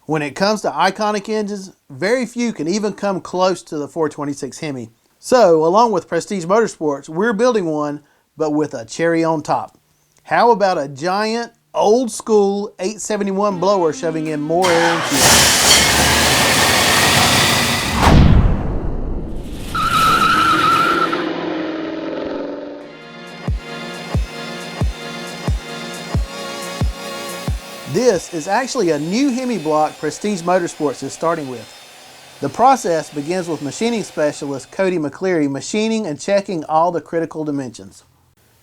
When it comes to iconic engines, very few can even come close to the 426 Hemi. So, along with Prestige Motorsports, we're building one, but with a cherry on top. How about a giant, old school 871 blower shoving in more air and fuel? This is actually a new Hemi block Prestige Motorsports is starting with. The process begins with machining specialist Cody McCleary machining and checking all the critical dimensions.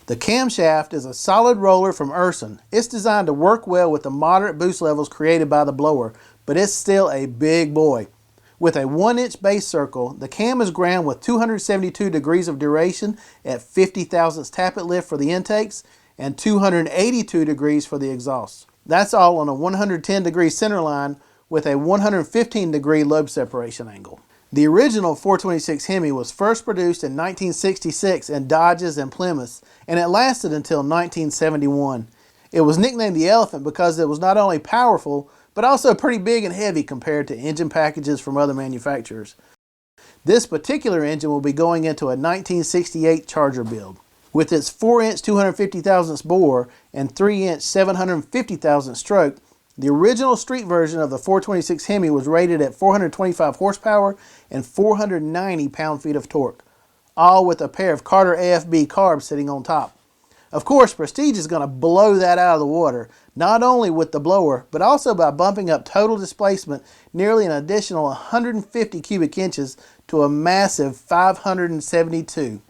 The camshaft is a solid roller from Urson. It's designed to work well with the moderate boost levels created by the blower, but it's still a big boy. With a 1-inch base circle, the cam is ground with 272 degrees of duration at 50 thousandths tappet lift for the intakes and 282 degrees for the exhausts. That's all on a 110 degree center line with a 115 degree lobe separation angle. The original 426 Hemi was first produced in 1966 in Dodges and Plymouths, and it lasted until 1971. It was nicknamed the Elephant because it was not only powerful, but also pretty big and heavy compared to engine packages from other manufacturers. This particular engine will be going into a 1968 Charger build. With its 4-inch 250 thousandths bore and 3-inch 750 thousandths stroke, the original street version of the 426 Hemi was rated at 425 horsepower and 490 pound-feet of torque, all with a pair of Carter AFB carbs sitting on top. Of course, Prestige is going to blow that out of the water, not only with the blower, but also by bumping up total displacement nearly an additional 150 cubic inches to a massive 572.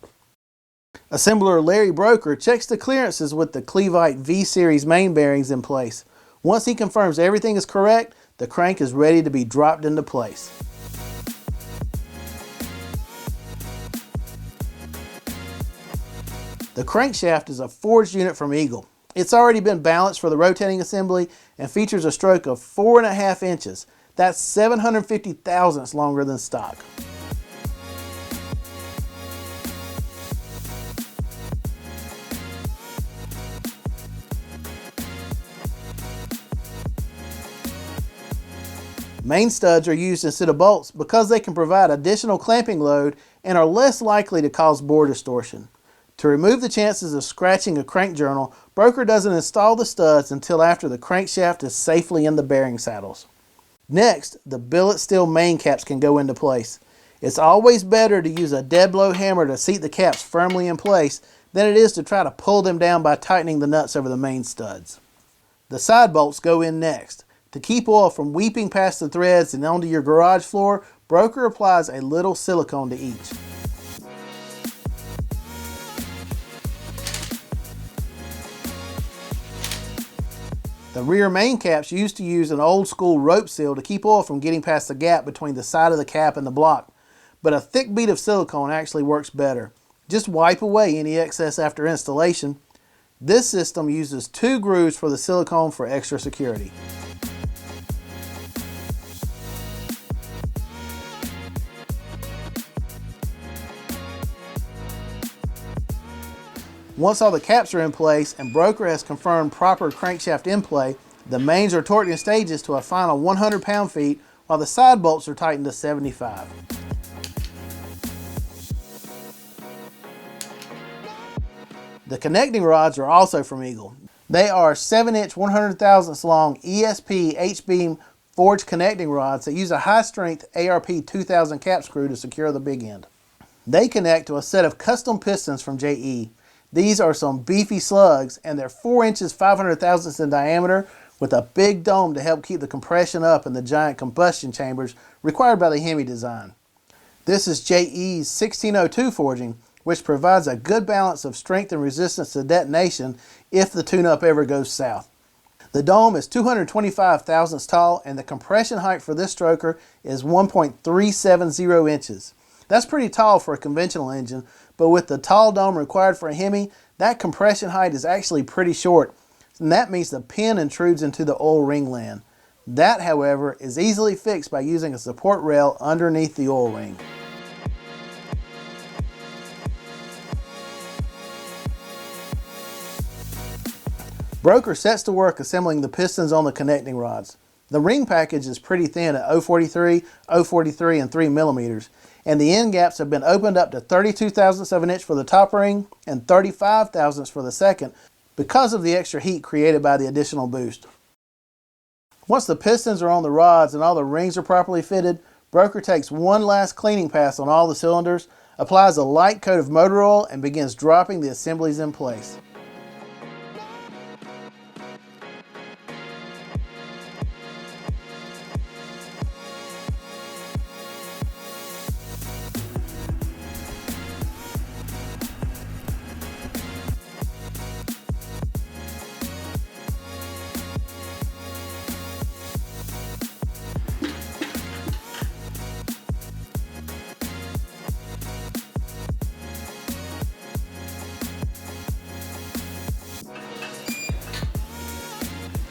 Assembler Larry Broker checks the clearances with the Clevite V-Series main bearings in place. Once he confirms everything is correct, the crank is ready to be dropped into place. The crankshaft is a forged unit from Eagle. It's already been balanced for the rotating assembly and features a stroke of 4.5 inches. That's 750 thousandths longer than stock. Main studs are used instead of bolts because they can provide additional clamping load and are less likely to cause bore distortion. To remove the chances of scratching a crank journal, Broker doesn't install the studs until after the crankshaft is safely in the bearing saddles. Next, the billet steel main caps can go into place. It's always better to use a dead blow hammer to seat the caps firmly in place than it is to try to pull them down by tightening the nuts over the main studs. The side bolts go in next. To keep oil from weeping past the threads and onto your garage floor, Broker applies a little silicone to each. The rear main caps used to use an old school rope seal to keep oil from getting past the gap between the side of the cap and the block, but a thick bead of silicone actually works better. Just wipe away any excess after installation. This system uses 2 grooves for the silicone for extra security. Once all the caps are in place and Broker has confirmed proper crankshaft in play, the mains are torqued in stages to a final 100 pound-feet while the side bolts are tightened to 75. The connecting rods are also from Eagle. They are 7-inch 100 thousandths long ESP H-beam forged connecting rods that use a high-strength ARP 2000 cap screw to secure the big end. They connect to a set of custom pistons from JE. These are some beefy slugs, and they're 4 inches 500 thousandths in diameter with a big dome to help keep the compression up in the giant combustion chambers required by the Hemi design. This is JE's 1602 forging, which provides a good balance of strength and resistance to detonation if the tune-up ever goes south. The dome is 225 thousandths tall, and the compression height for this stroker is 1.370 inches. That's pretty tall for a conventional engine, but with the tall dome required for a Hemi, that compression height is actually pretty short, and that means the pin intrudes into the oil ring land. That, however, is easily fixed by using a support rail underneath the oil ring. Broker sets to work assembling the pistons on the connecting rods. The ring package is pretty thin at 0.43, 0.43, and 3 millimeters, and the end gaps have been opened up to 32 thousandths of an inch for the top ring and 35 thousandths for the second because of the extra heat created by the additional boost. Once the pistons are on the rods and all the rings are properly fitted, Broker takes one last cleaning pass on all the cylinders, applies a light coat of motor oil, and begins dropping the assemblies in place.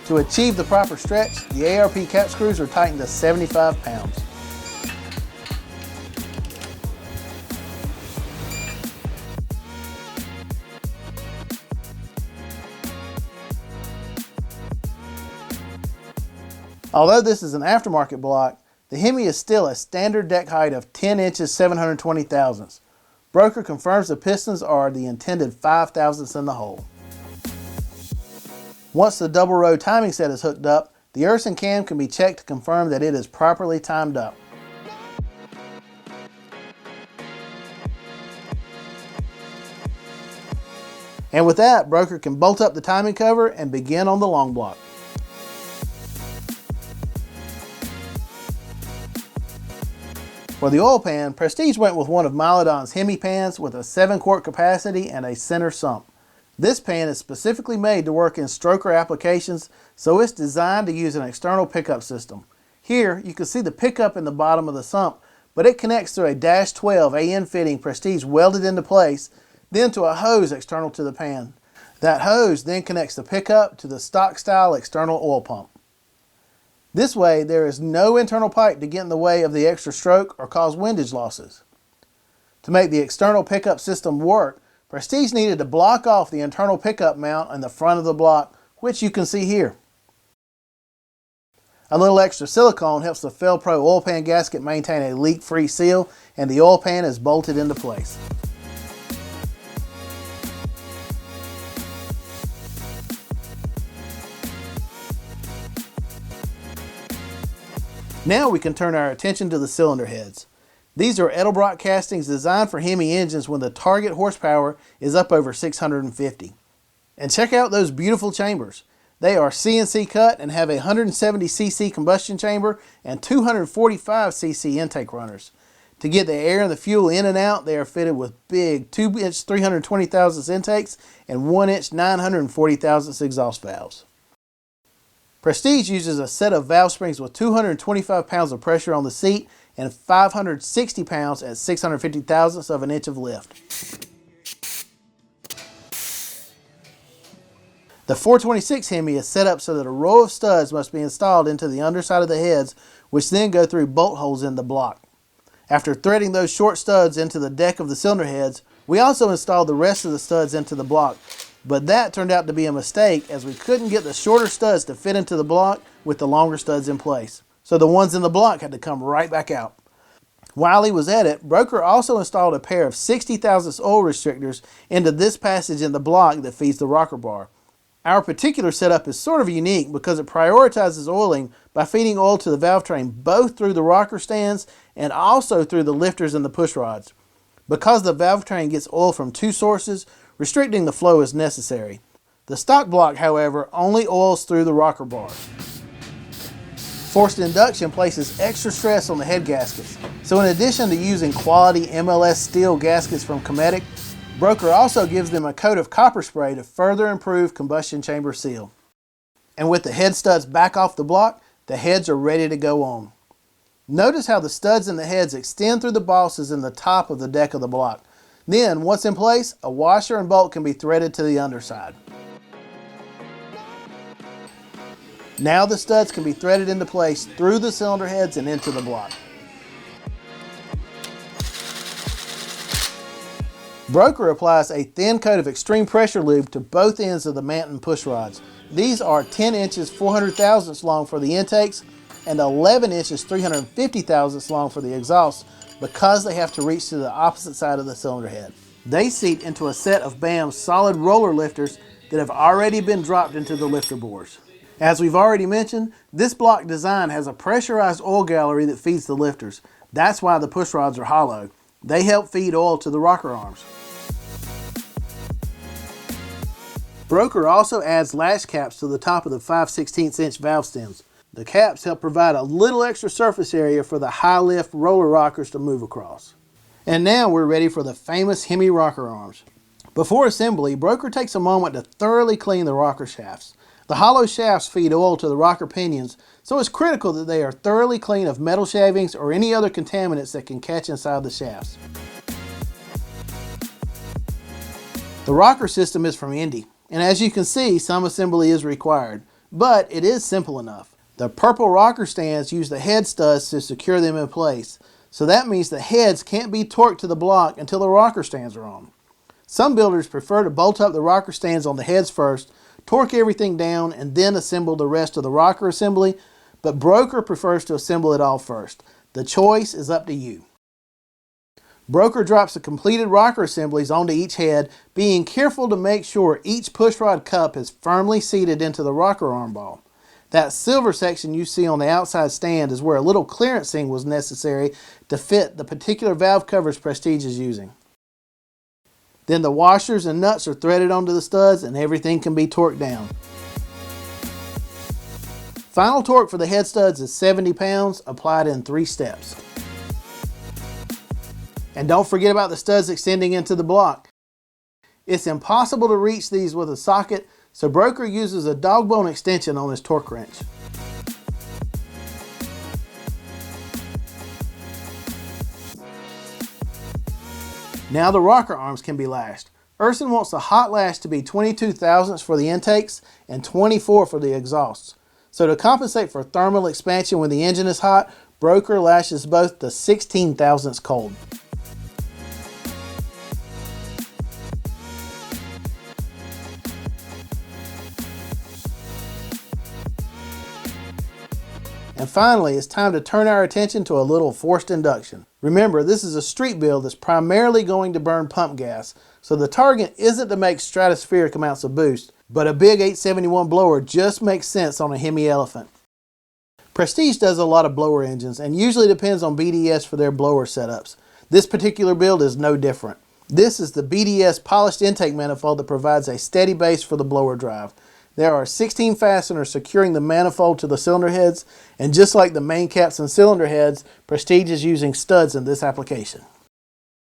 To achieve the proper stretch, the ARP cap screws are tightened to 75 pounds. Although this is an aftermarket block, the Hemi is still a standard deck height of 10 inches 720 thousandths. Broker confirms the pistons are the intended 5 thousandths in the hole. Once the double row timing set is hooked up, the Urson cam can be checked to confirm that it is properly timed up. And with that, Broker can bolt up the timing cover and begin on the long block. For the oil pan, Prestige went with one of Milodon's Hemi pans with a 7-quart capacity and a center sump. This pan is specifically made to work in stroker applications, so it's designed to use an external pickup system. Here, you can see the pickup in the bottom of the sump, but it connects through a -12 AN fitting Prestige welded into place, then to a hose external to the pan. That hose then connects the pickup to the stock style external oil pump. This way, there is no internal pipe to get in the way of the extra stroke or cause windage losses. To make the external pickup system work, Prestige needed to block off the internal pickup mount in the front of the block, which you can see here. A little extra silicone helps the Fel-Pro oil pan gasket maintain a leak-free seal, and the oil pan is bolted into place. Now we can turn our attention to the cylinder heads. These are Edelbrock castings designed for Hemi engines when the target horsepower is up over 650. And check out those beautiful chambers. They are CNC cut and have a 170cc combustion chamber and 245cc intake runners. To get the air and the fuel in and out, they are fitted with big 2-inch 320 thousandths intakes and 1-inch 940 thousandths exhaust valves. Prestige uses a set of valve springs with 225 pounds of pressure on the seat and 560 pounds at 650 thousandths of an inch of lift. The 426 Hemi is set up so that a row of studs must be installed into the underside of the heads, which then go through bolt holes in the block. After threading those short studs into the deck of the cylinder heads, we also installed the rest of the studs into the block, but that turned out to be a mistake as we couldn't get the shorter studs to fit into the block with the longer studs in place. So the ones in the block had to come right back out. While he was at it, Broker also installed a pair of 60 thousandths oil restrictors into this passage in the block that feeds the rocker bar. Our particular setup is sort of unique because it prioritizes oiling by feeding oil to the valve train both through the rocker stands and also through the lifters and the push rods. Because the valve train gets oil from two sources, restricting the flow is necessary. The stock block, however, only oils through the rocker bar. Forced induction places extra stress on the head gaskets, so in addition to using quality MLS steel gaskets from Cometic, Broker also gives them a coat of copper spray to further improve combustion chamber seal. And with the head studs back off the block, the heads are ready to go on. Notice how the studs in the heads extend through the bosses in the top of the deck of the block. Then, once in place, a washer and bolt can be threaded to the underside. Now the studs can be threaded into place through the cylinder heads and into the block. Broker applies a thin coat of extreme pressure lube to both ends of the Manton push rods. These are 10 inches 400 thousandths long for the intakes and 11 inches 350 thousandths long for the exhaust because they have to reach to the opposite side of the cylinder head. They seat into a set of BAM's solid roller lifters that have already been dropped into the lifter bores. As we've already mentioned, this block design has a pressurized oil gallery that feeds the lifters. That's why the push rods are hollow. They help feed oil to the rocker arms. Broker also adds latch caps to the top of the 5/16 inch valve stems. The caps help provide a little extra surface area for the high lift roller rockers to move across. And now we're ready for the famous Hemi rocker arms. Before assembly, Broker takes a moment to thoroughly clean the rocker shafts. The hollow shafts feed oil to the rocker pinions, so it's critical that they are thoroughly clean of metal shavings or any other contaminants that can catch inside the shafts. The rocker system is from Indy, and as you can see, some assembly is required, but it is simple enough. The purple rocker stands use the head studs to secure them in place, so that means the heads can't be torqued to the block until the rocker stands are on. Some builders prefer to bolt up the rocker stands on the heads first, torque everything down, and then assemble the rest of the rocker assembly, but Broker prefers to assemble it all first. The choice is up to you. Broker drops the completed rocker assemblies onto each head, being careful to make sure each pushrod cup is firmly seated into the rocker arm ball. That silver section you see on the outside stand is where a little clearancing was necessary to fit the particular valve covers Prestige is using. Then the washers and nuts are threaded onto the studs and everything can be torqued down. Final torque for the head studs is 70 pounds, applied in 3 steps. And don't forget about the studs extending into the block. It's impossible to reach these with a socket, so Broker uses a dog bone extension on his torque wrench. Now the rocker arms can be lashed. Urson wants the hot lash to be 22 thousandths for the intakes and 24 for the exhausts. So to compensate for thermal expansion when the engine is hot, Broker lashes both to 16 thousandths cold. And finally, it's time to turn our attention to a little forced induction. Remember, this is a street build that's primarily going to burn pump gas, so the target isn't to make stratospheric amounts of boost, but a big 871 blower just makes sense on a Hemi Elephant. Prestige does a lot of blower engines and usually depends on BDS for their blower setups. This particular build is no different. This is the BDS polished intake manifold that provides a steady base for the blower drive. There are 16 fasteners securing the manifold to the cylinder heads, and just like the main caps and cylinder heads, Prestige is using studs in this application.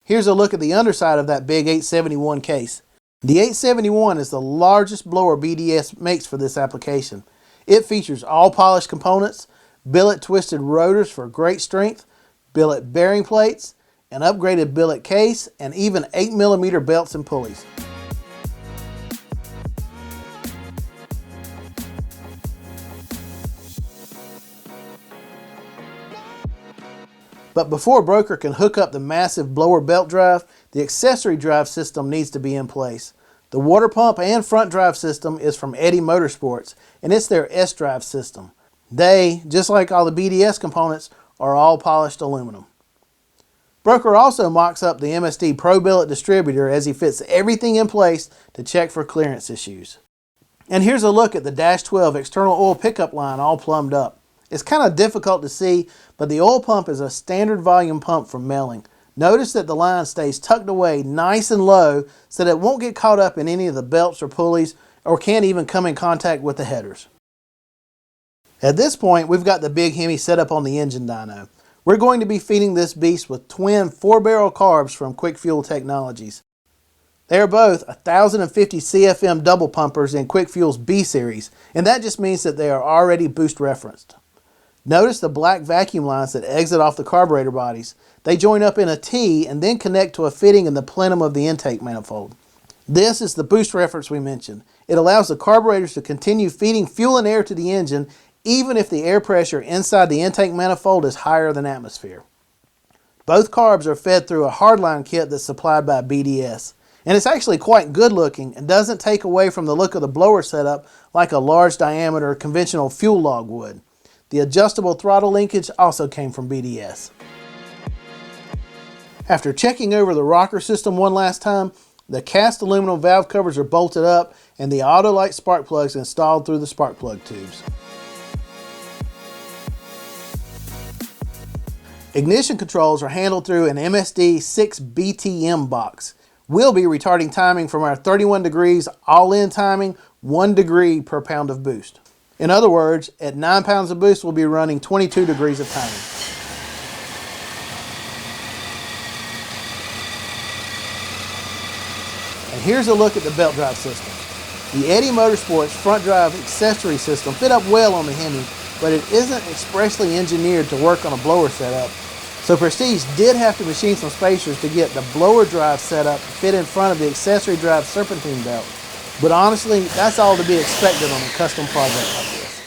Here's a look at the underside of that big 871 case. The 871 is the largest blower BDS makes for this application. It features all polished components, billet twisted rotors for great strength, billet bearing plates, an upgraded billet case, and even 8mm belts and pulleys. But before Broker can hook up the massive blower belt drive, the accessory drive system needs to be in place. The water pump and front drive system is from Eddy Motorsports, and it's their S-drive system. They, just like all the BDS components, are all polished aluminum. Broker also mocks up the MSD Pro Billet distributor as he fits everything in place to check for clearance issues. And here's a look at the Dash 12 external oil pickup line all plumbed up. It's kind of difficult to see, but the oil pump is a standard volume pump from Melling. Notice that the line stays tucked away nice and low so that it won't get caught up in any of the belts or pulleys or can't even come in contact with the headers. At this point, we've got the big Hemi set up on the engine dyno. We're going to be feeding this beast with twin 4-barrel carbs from Quick Fuel Technologies. They are both 1050 CFM double pumpers in Quick Fuel's B series, and that just means that they are already boost referenced. Notice the black vacuum lines that exit off the carburetor bodies. They join up in a T and then connect to a fitting in the plenum of the intake manifold. This is the boost reference we mentioned. It allows the carburetors to continue feeding fuel and air to the engine even if the air pressure inside the intake manifold is higher than atmosphere. Both carbs are fed through a hardline kit that's supplied by BDS. And it's actually quite good looking and doesn't take away from the look of the blower setup like a large diameter conventional fuel log would. The adjustable throttle linkage also came from BDS. After checking over the rocker system one last time, the cast aluminum valve covers are bolted up and the Autolite spark plugs installed through the spark plug tubes. Ignition controls are handled through an MSD 6BTM box. We'll be retarding timing from our 31 degrees all-in timing, 1 degree per pound of boost. In other words, at 9 pounds of boost, we'll be running 22 degrees of timing. And here's a look at the belt drive system. The Eddy Motorsports front drive accessory system fit up well on the Hemi, but it isn't expressly engineered to work on a blower setup. So Prestige did have to machine some spacers to get the blower drive setup to fit in front of the accessory drive serpentine belt. But honestly, that's all to be expected on a custom project like this.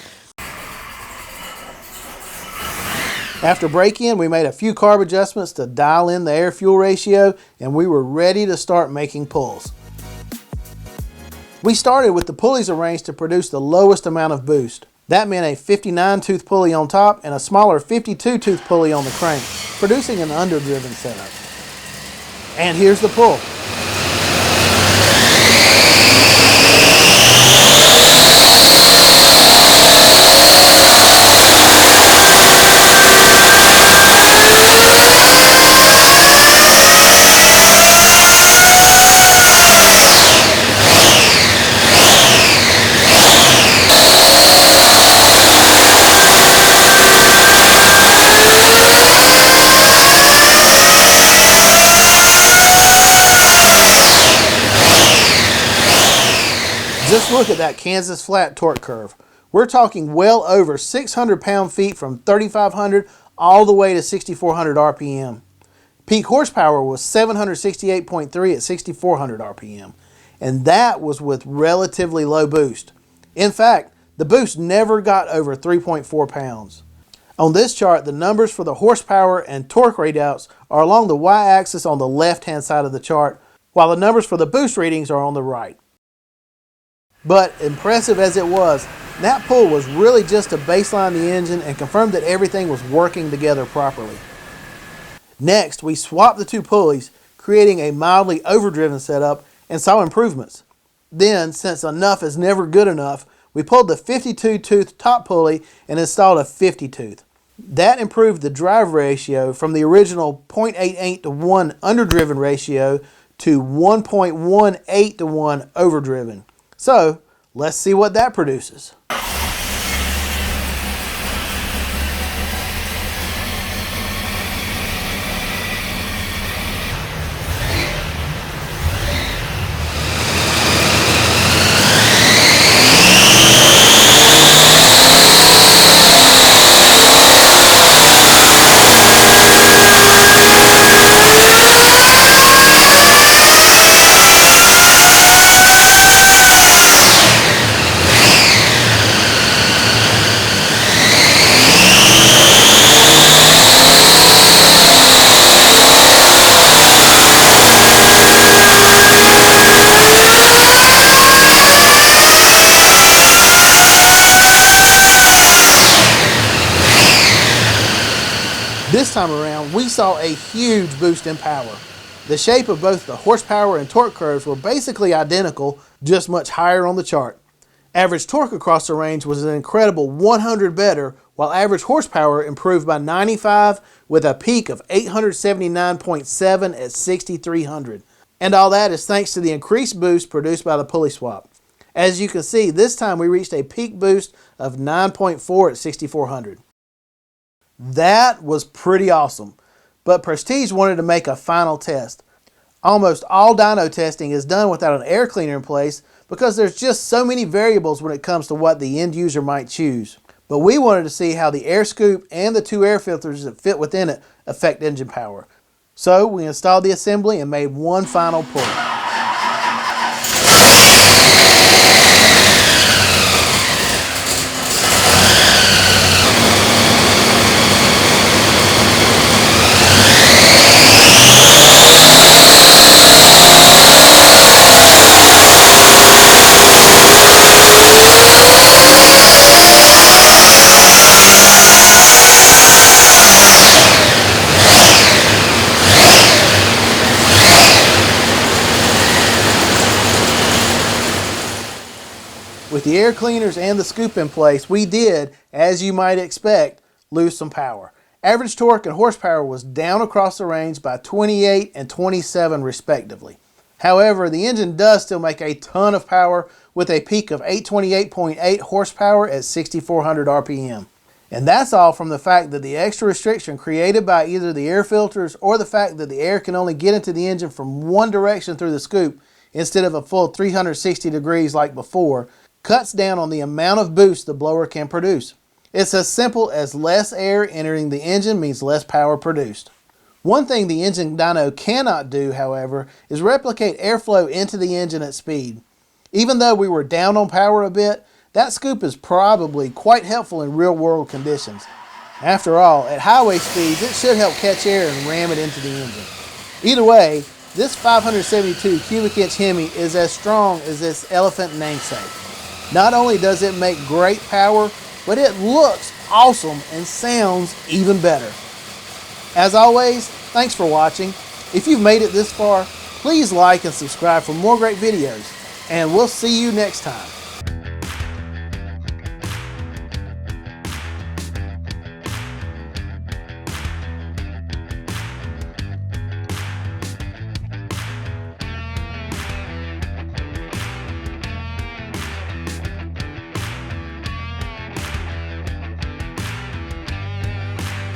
After break-in, we made a few carb adjustments to dial in the air-fuel ratio, and we were ready to start making pulls. We started with the pulleys arranged to produce the lowest amount of boost. That meant a 59-tooth pulley on top and a smaller 52-tooth pulley on the crank, producing an underdriven setup. And here's the pull. Just look at that Kansas flat torque curve. We're talking well over 600 pound-feet from 3,500 all the way to 6,400 RPM. Peak horsepower was 768.3 at 6,400 RPM, and that was with relatively low boost. In fact, the boost never got over 3.4 pounds. On this chart, the numbers for the horsepower and torque readouts are along the y-axis on the left-hand side of the chart, while the numbers for the boost readings are on the right. But impressive as it was, that pull was really just to baseline the engine and confirm that everything was working together properly. Next, we swapped the two pulleys, creating a mildly overdriven setup, and saw improvements. Then, since enough is never good enough, we pulled the 52-tooth top pulley and installed a 50-tooth. That improved the drive ratio from the original 0.88 to 1 underdriven ratio to 1.18 to 1 overdriven. So, let's see what that produces. This time around, we saw a huge boost in power. The shape of both the horsepower and torque curves were basically identical, just much higher on the chart. Average torque across the range was an incredible 100 better, while average horsepower improved by 95 with a peak of 879.7 at 6,300. And all that is thanks to the increased boost produced by the pulley swap. As you can see, this time we reached a peak boost of 9.4 at 6,400. That was pretty awesome, but Prestige wanted to make a final test. Almost all dyno testing is done without an air cleaner in place because there's just so many variables when it comes to what the end user might choose. But we wanted to see how the air scoop and the two air filters that fit within it affect engine power. So we installed the assembly and made one final pull. With the air cleaners and the scoop in place, we did, as you might expect, lose some power. Average torque and horsepower was down across the range by 28 and 27 respectively. However, the engine does still make a ton of power with a peak of 828.8 horsepower at 6,400 RPM. And that's all from the fact that the extra restriction created by either the air filters or the fact that the air can only get into the engine from one direction through the scoop instead of a full 360 degrees like before, cuts down on the amount of boost the blower can produce. It's as simple as less air entering the engine means less power produced. One thing the engine dyno cannot do, however, is replicate airflow into the engine at speed. Even though we were down on power a bit, that scoop is probably quite helpful in real-world conditions. After all, at highway speeds, it should help catch air and ram it into the engine. Either way, this 572 cubic inch Hemi is as strong as its elephant namesake. Not only does it make great power, but it looks awesome and sounds even better. As always, thanks for watching. If you've made it this far, please like and subscribe for more great videos, and we'll see you next time.